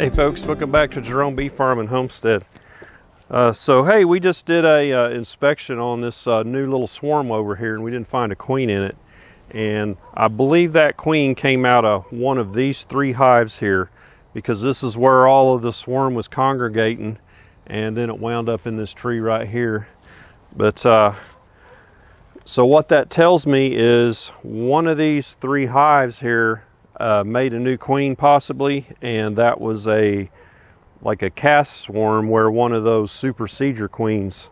Hey folks, welcome back to Jerome Bee Farm and Homestead. So hey, we just did a inspection on this new little swarm over here, and we didn't find a queen in it. And I believe that queen came out of one of these 3 hives here, because this is where all of the swarm was congregating, and then it wound up in this tree right here. But so what that tells me is one of these 3 hives here made a new queen possibly, and that was like a cast swarm where one of those super seeder queens,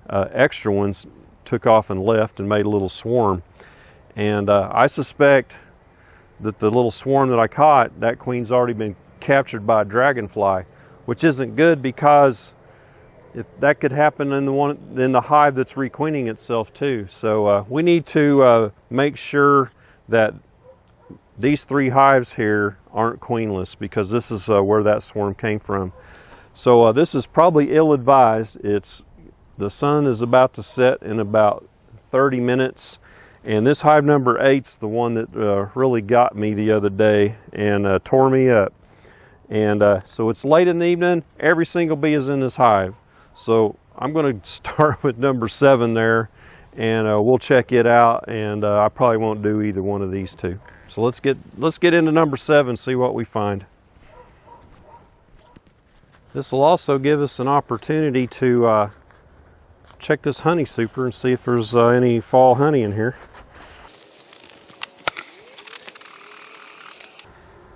extra ones, took off and left and made a little swarm. And I suspect that the little swarm that I caught, that queen's already been captured by a dragonfly, which isn't good, because if that could happen in the hive that's requeening itself too. So we need to make sure that these 3 hives here aren't queenless, because this is where that swarm came from. So this is probably ill-advised. The sun is about to set in about 30 minutes, and this hive number 8's the one that really got me the other day and tore me up. And so it's late in the evening. Every single bee is in this hive. So I'm going to start with number 7 there, and we'll check it out. And I probably won't do either one of these 2. So let's get into number 7, see what we find. This will also give us an opportunity to check this honey super and see if there's any fall honey in here.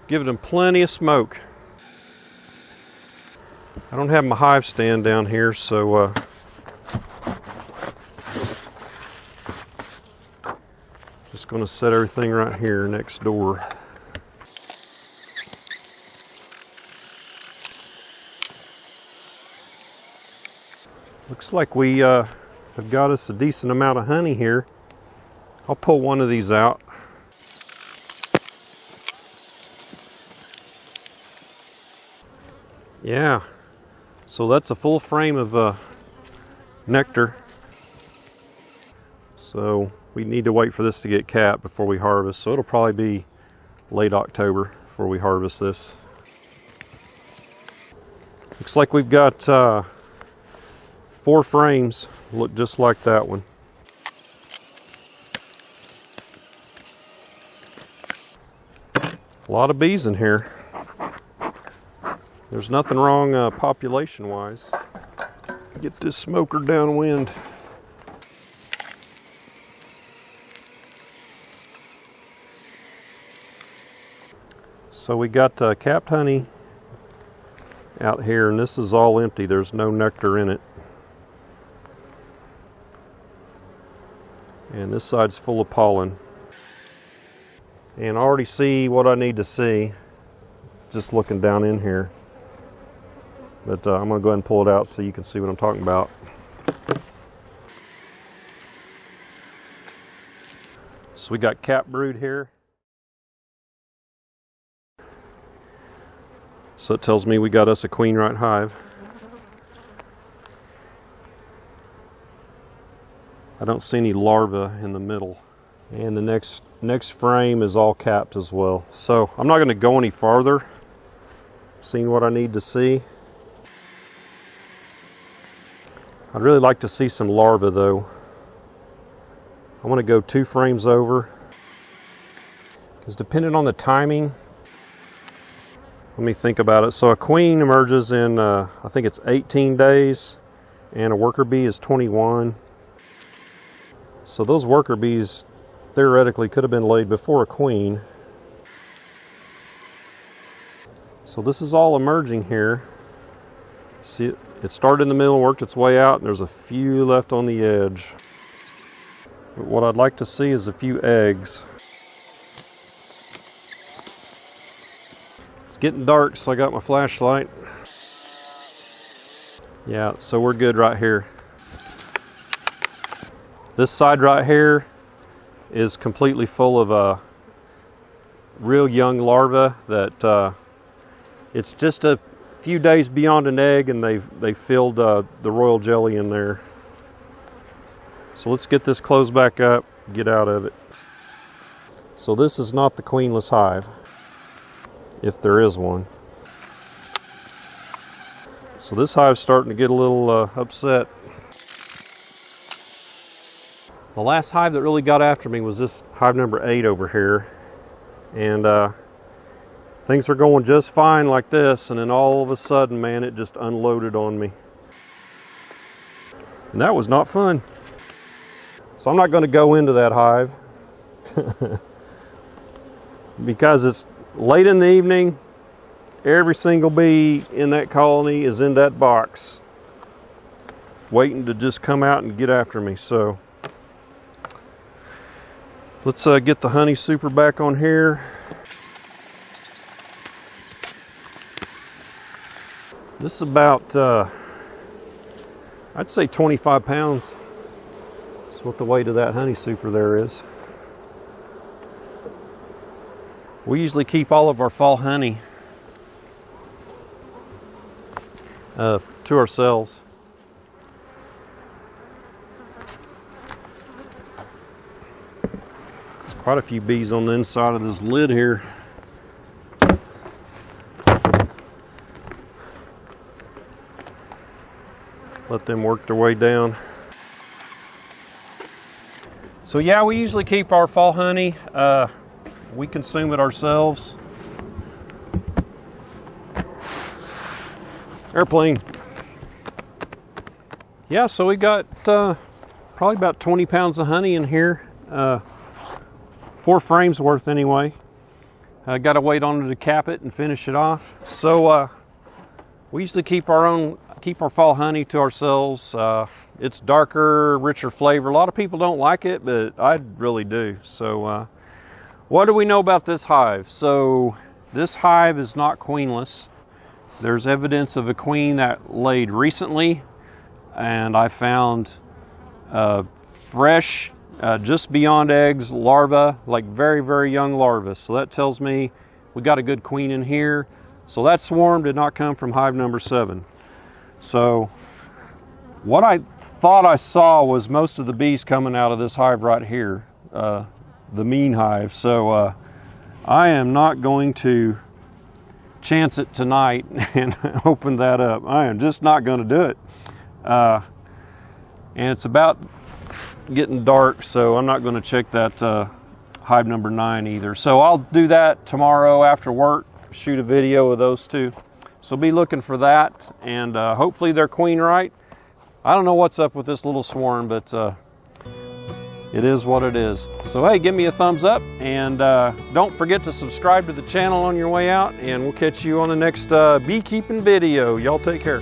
Giving them plenty of smoke. I don't have my hive stand down here, so just going to set everything right here next door. Looks like we have got us a decent amount of honey here. I'll pull one of these out. Yeah, so that's a full frame of nectar. So we need to wait for this to get capped before we harvest. So it'll probably be late October before we harvest this. Looks like we've got 4 frames, look just like that one. A lot of bees in here. There's nothing wrong population wise. Get this smoker downwind. So we got capped honey out here, and this is all empty. There's no nectar in it. And this side's full of pollen. And I already see what I need to see just looking down in here. But I'm going to go ahead and pull it out so you can see what I'm talking about. So we got cap brood here. So it tells me we got us a queen right hive. I don't see any larvae in the middle. And the next frame is all capped as well. So I'm not going to go any farther. Seeing what I need to see. I'd really like to see some larvae though. I want to go 2 frames over, because depending on the timing, let me think about it. So a queen emerges in, I think it's 18 days, and a worker bee is 21. So those worker bees theoretically could have been laid before a queen. So this is all emerging here. See, it started in the middle, worked its way out, and there's a few left on the edge. But what I'd like to see is a few eggs. It's getting dark, so I got my flashlight. Yeah, so we're good right here. This side right here is completely full of real young larvae that it's just a few days beyond an egg, and they've filled the royal jelly in there. So let's get this closed back up, get out of it. So this is not the queenless hive, if there is one. So this hive's starting to get a little upset. The last hive that really got after me was this hive number 8 over here. And things are going just fine like this, and then all of a sudden, man, it just unloaded on me. And that was not fun. So I'm not going to go into that hive because it's late in the evening. Every single bee in that colony is in that box waiting to just come out and get after me. So let's get the honey super back on here. This is about, I'd say 25 pounds. That's what the weight of that honey super there is. We usually keep all of our fall honey to ourselves. There's quite a few bees on the inside of this lid here. Let them work their way down. So yeah, we usually keep our fall honey. We consume it ourselves. Airplane. Yeah, so we got probably about 20 pounds of honey in here. 4 frames worth anyway. Got to wait on it to cap it and finish it off. So we usually keep our fall honey to ourselves. It's darker, richer flavor. A lot of people don't like it, but I really do. So what do we know about this hive? So this hive is not queenless. There's evidence of a queen that laid recently, and I found fresh, just beyond eggs, larvae, like very, very young larvae. So that tells me we got a good queen in here. So that swarm did not come from hive number 7. So what I thought I saw was most of the bees coming out of this hive right here, the mean hive. So I am not going to chance it tonight and open that up. I am just not going to do it. And it's about getting dark, so I'm not going to check that hive number 9 either. So I'll do that tomorrow after work, shoot a video of those two. So be looking for that, and hopefully they're queen right. I don't know what's up with this little swarm, but it is what it is. So hey, give me a thumbs up, and don't forget to subscribe to the channel on your way out, and we'll catch you on the next beekeeping video. Y'all take care.